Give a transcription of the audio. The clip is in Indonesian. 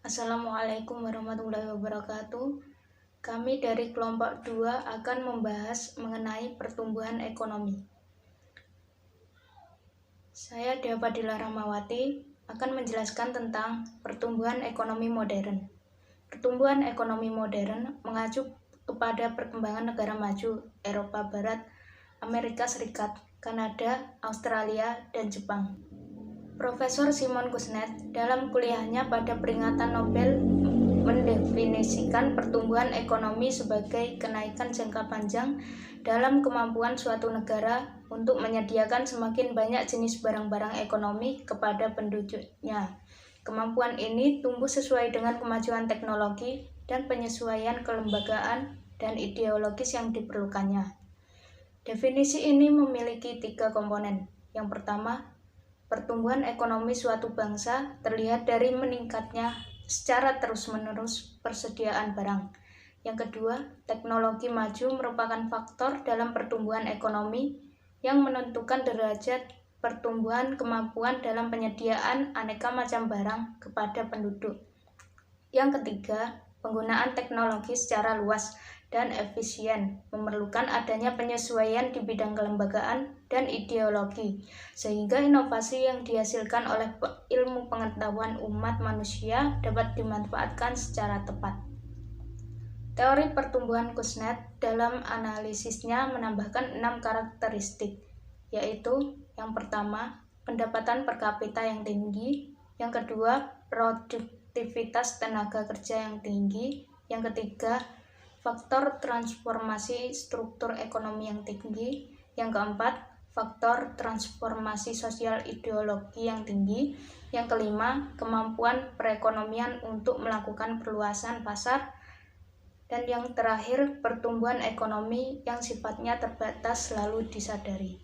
Assalamualaikum warahmatullahi wabarakatuh. Kami dari kelompok 2 akan membahas mengenai pertumbuhan ekonomi. Saya Dea Fadila Rahmawati akan menjelaskan tentang pertumbuhan ekonomi modern. Pertumbuhan ekonomi modern mengacu kepada perkembangan negara maju Eropa Barat, Amerika Serikat, Kanada, Australia, dan Jepang. Profesor Simon Kuznets dalam kuliahnya pada peringatan Nobel mendefinisikan pertumbuhan ekonomi sebagai kenaikan jangka panjang dalam kemampuan suatu negara untuk menyediakan semakin banyak jenis barang-barang ekonomi kepada penduduknya. Kemampuan ini tumbuh sesuai dengan kemajuan teknologi dan penyesuaian kelembagaan dan ideologis yang diperlukannya. Definisi ini memiliki 3 komponen. Yang pertama, pertumbuhan ekonomi suatu bangsa terlihat dari meningkatnya secara terus-menerus persediaan barang. Yang kedua, teknologi maju merupakan faktor dalam pertumbuhan ekonomi yang menentukan derajat pertumbuhan kemampuan dalam penyediaan aneka macam barang kepada penduduk. Yang ketiga, penggunaan teknologi secara luas dan efisien memerlukan adanya penyesuaian di bidang kelembagaan dan ideologi, sehingga inovasi yang dihasilkan oleh ilmu pengetahuan umat manusia dapat dimanfaatkan secara tepat. Teori pertumbuhan Kuznets dalam analisisnya menambahkan 6 karakteristik, yaitu yang pertama, pendapatan per kapita yang tinggi, yang kedua, produktivitas tenaga kerja yang tinggi, yang ketiga, faktor transformasi struktur ekonomi yang tinggi, yang keempat, faktor transformasi sosial ideologi yang tinggi, yang kelima, kemampuan perekonomian untuk melakukan perluasan pasar, dan yang terakhir, pertumbuhan ekonomi yang sifatnya terbatas selalu disadari.